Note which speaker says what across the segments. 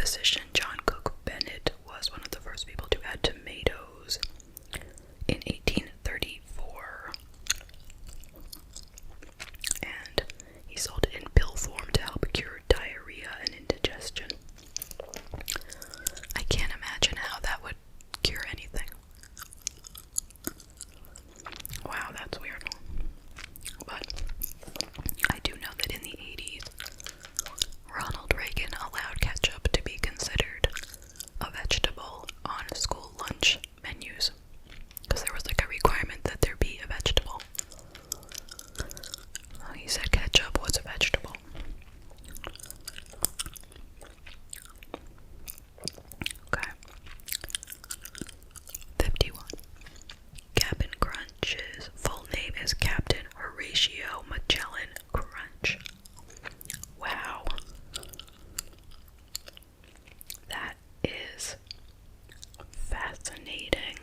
Speaker 1: physician John Cook Bennett was one of the first people to add tomatoes in 1834. And he sold it in pill form to help cure diarrhea and indigestion. I can't imagine how that would cure anything. Wow, that's weird. But I do know that in the 80s, Ronald Reagan allowed ketchup to be considered a vegetable on school lunch menus, because there was like a requirement that there be a vegetable. Well, he said ketchup was a vegetable. Okay. 51. Captain Crunch's full name is Captain Horatio Magellan Crunch. Wow. That is fascinating.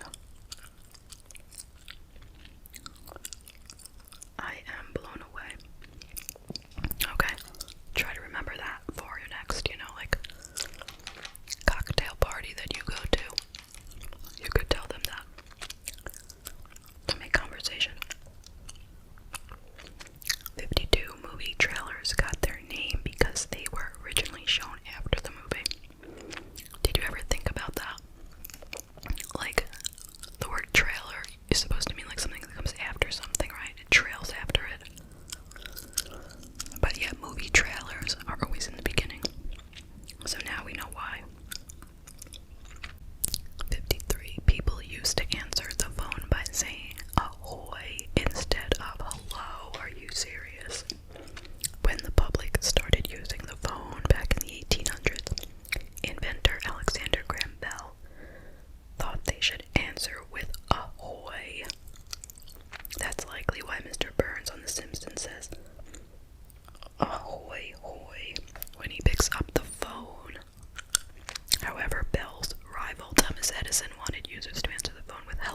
Speaker 1: I am blown away. Okay, try to remember that for your next, like, cocktail party that you go to. You could tell them that to make conversation. 52 movie trailers got their name because they were originally shown after the movie. Did you ever think about that? Like, the word trailer is supposed to mean like something that comes after something, right? It trails after it. But yet movie trailers are always in the beginning. So now we know why. 53. People used to answer the phone by saying ahoy instead of hello. Are you serious? When the public started using the phone back in the 1800s, inventor Alexander Graham Bell thought they should answer with ahoy. That's likely why Mr. Burns on The Simpsons says ahoy hoy when he picks up the phone. However, Bell's rival Thomas Edison wanted users to answer the phone with hello.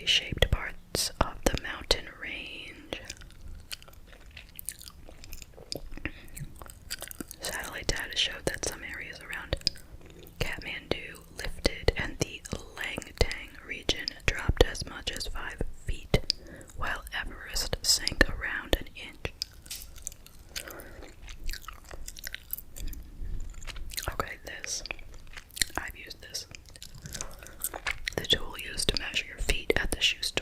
Speaker 1: reshaped parts of the mountain range. Satellite data showed that some areas around Kathmandu lifted and the Langtang region dropped as much as 5 feet, while Everest sank around an inch. Okay, this. I've used this. The tool used to measure your feet at the shoe store.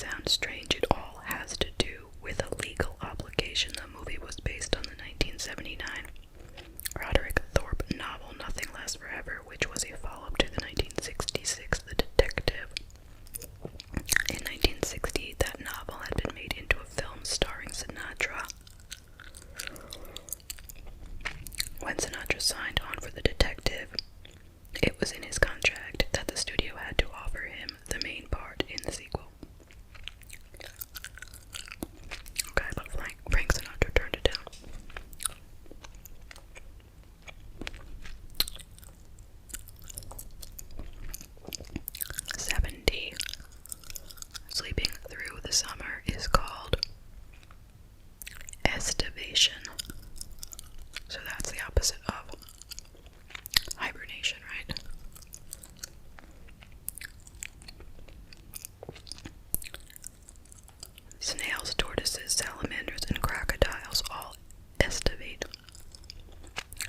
Speaker 1: sound strange, it all has to do with a legal obligation. The movie was based on the 1979 Roderick Thorpe novel Nothing Lasts Forever, which was a follow-up to the 1966 The Detective. In 1968, that novel had been made into a film starring Sinatra. When Sinatra signed on for The Detective, it was in his contract that the studio had to offer him the main part in the sequel. Okay, but Frank Sinatra turned it down. '70. Sleeping through the summer is called estivation. So that's the opposite of hibernation, right? Snails, tortoises, salamanders, and crocodiles all estivate,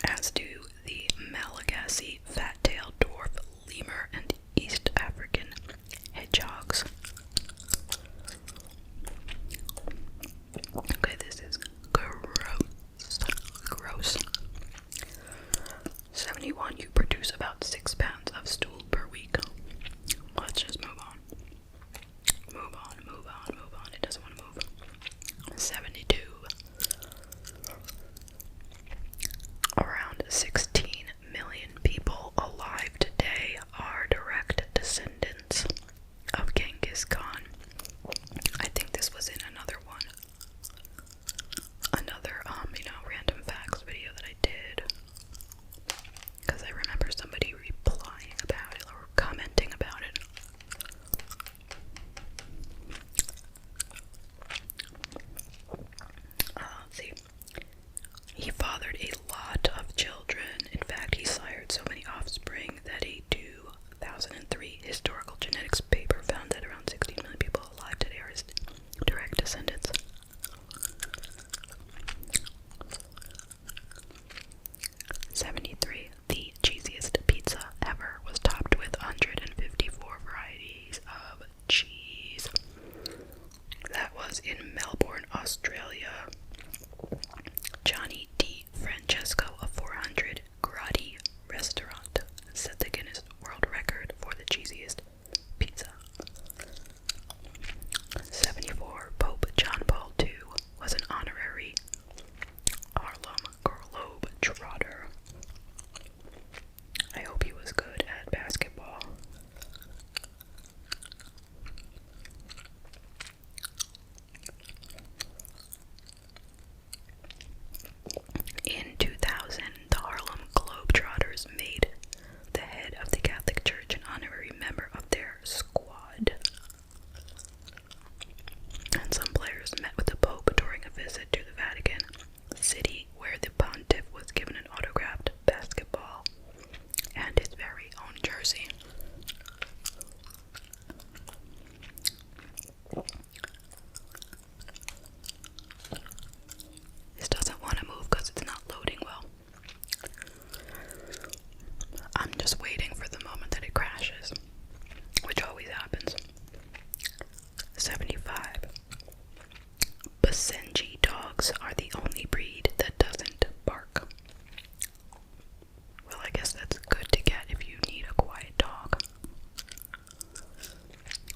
Speaker 1: as do the Malagasy fat-tailed dwarf lemur and East African hedgehogs. Okay, this is gross. Gross. 71. You produce about 6 pounds of stool per week. Let's just move on. Move on, move on, move on. It doesn't want to move. 72. Around 16 million people alive today are direct descendants of Genghis Khan. I think this was in another one. Another, random facts video that I did. Because I remember somebody replying about it or commenting about it. Let's see. He fathered a lot of children. In fact, he sired so many offspring that a 2003 historical genetics paper found that around 16 million people alive today are his direct descendants. 73. The cheesiest pizza ever was topped with 154 varieties of cheese. That was in Melbourne, Australia. Johnny D. Francesco of 400 Gradi restaurant set the Guinness World Record for the cheesiest pizza. 74. Pope John Paul II was an honorary Harlem Globetrotter. I hope he was good at basketball. In 2000, the Harlem Globetrotters made the head of the Catholic Church an honorary member of their squad. And some players met with the Pope during a visit to the Vatican City, where the pontiff was given an autographed basketball and his very own jersey. This doesn't want to move because it's not loading well. I'm just waiting for the moment that it crashes, which always happens. 75. Basenji dogs are the only breed that doesn't bark. Well, I guess that's good to get if you need a quiet dog.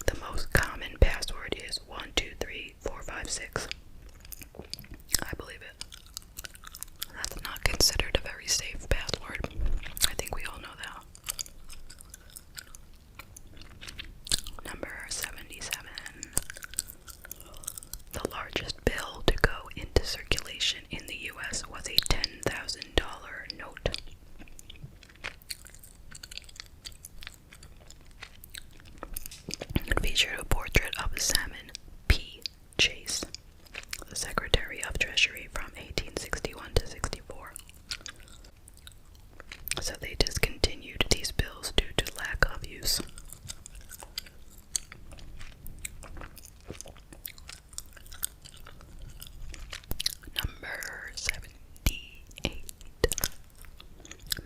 Speaker 1: The most common password is 123456. I believe it. That's not considered a very safe password. I think we all know that. Number 77. The largest bill to go into circulation in the U.S. was a $10,000 note. It featured a portrait of Salmon P. Chase, the Secretary of Treasury from 1861 to 64. So they discontinued these bills due to lack of use. Number 78.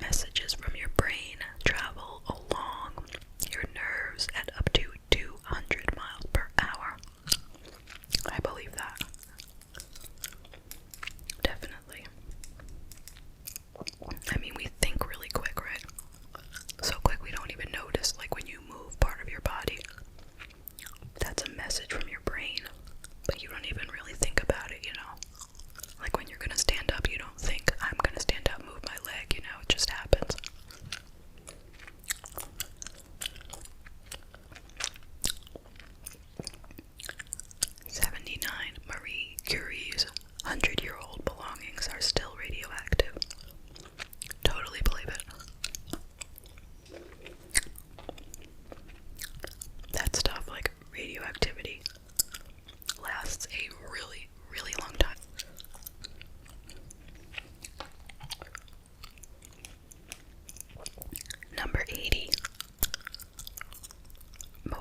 Speaker 1: Messages from your brain travel along your nerves at up to 200 miles per hour.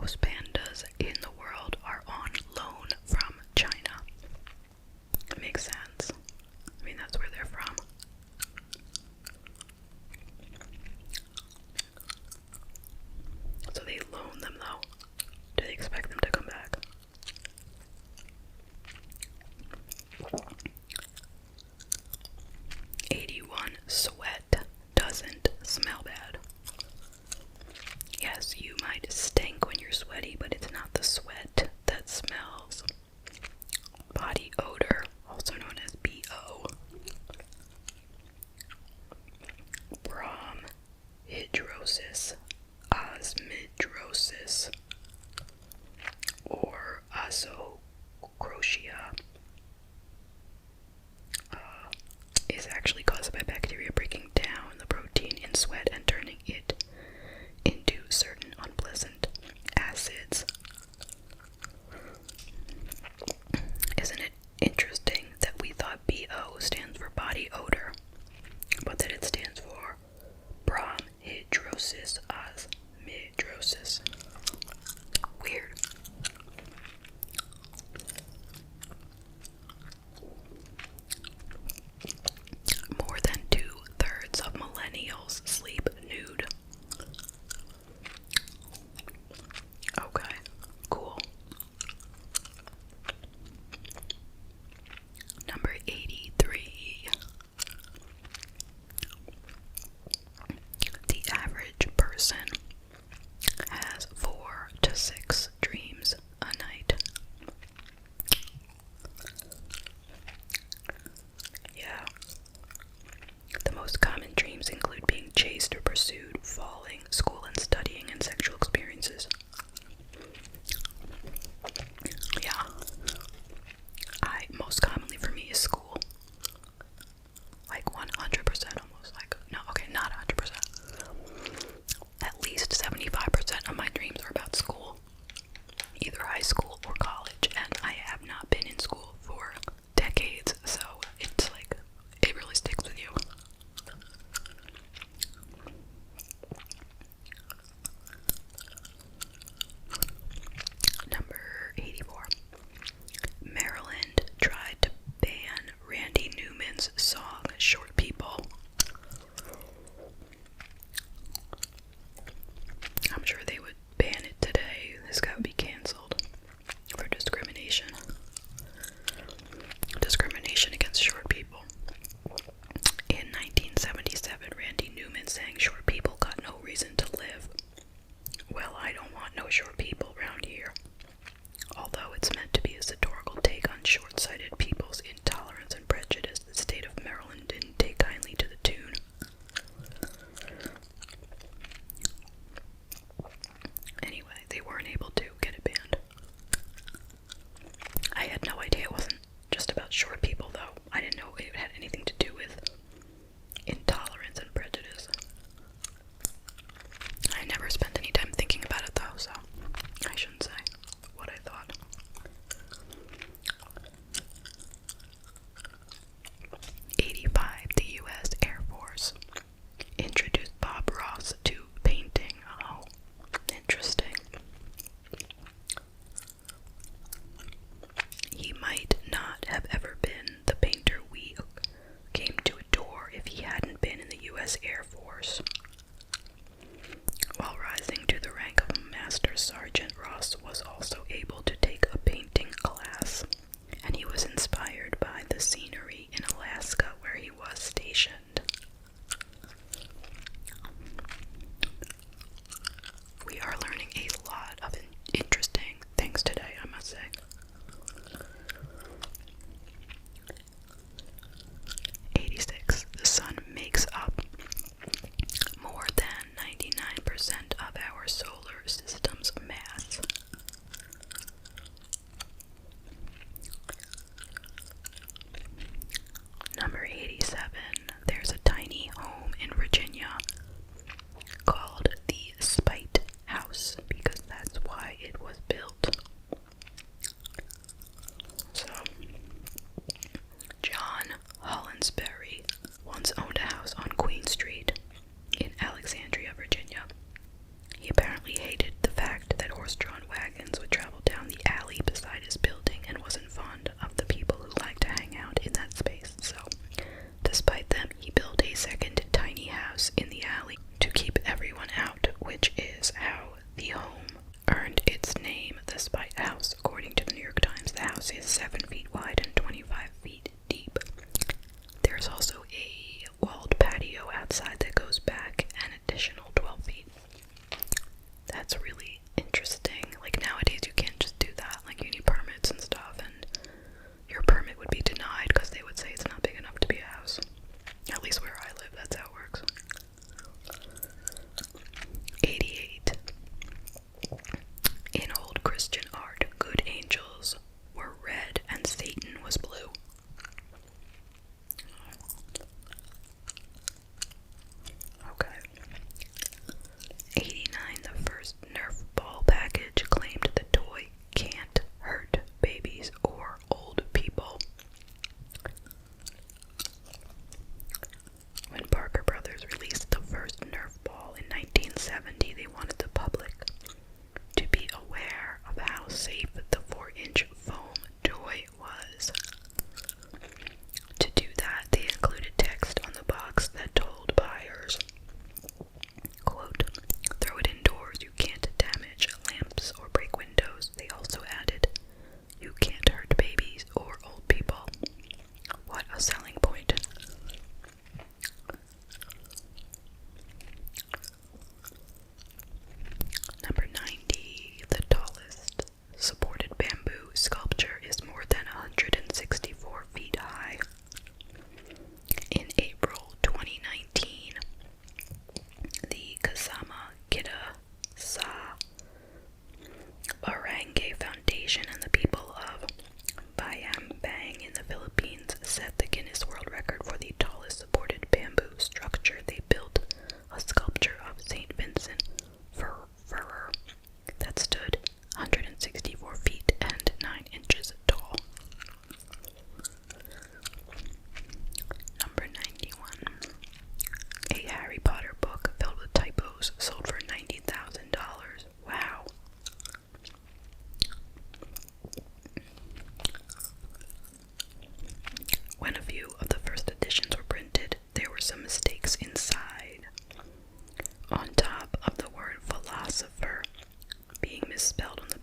Speaker 1: most pandas in the world are on loan from China. It makes sense. I mean, that's where they're from. So they loan them though. Do they expect them to come back? Sweat doesn't smell bad. Yes, you might stink when you're sweaty, but it's not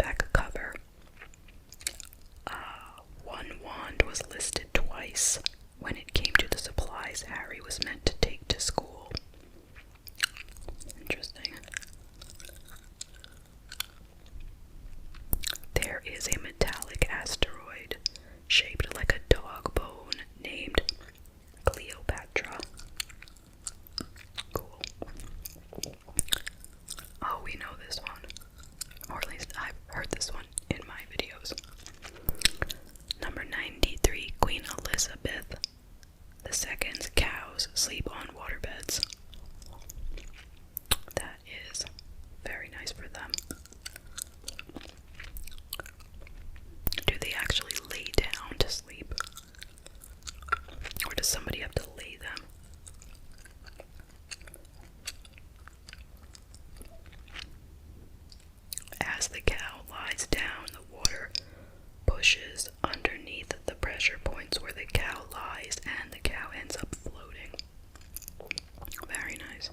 Speaker 1: back cover. One wand was listed twice when it came to the supplies Harry was meant to take to school. Interesting. There is a metallic asteroid shaped like a dog bone named Cleopatra. Cool. Oh, we know this one. Or at least I've heard this one in my videos. Number 93, Queen Elizabeth II's cows sleep on waterbeds. That is very nice for them. Do they actually lay down to sleep? Or does somebody have to lay them? As the cow lies down, the water pushes underneath the pressure points where the cow lies, and the cow ends up floating. Very nice.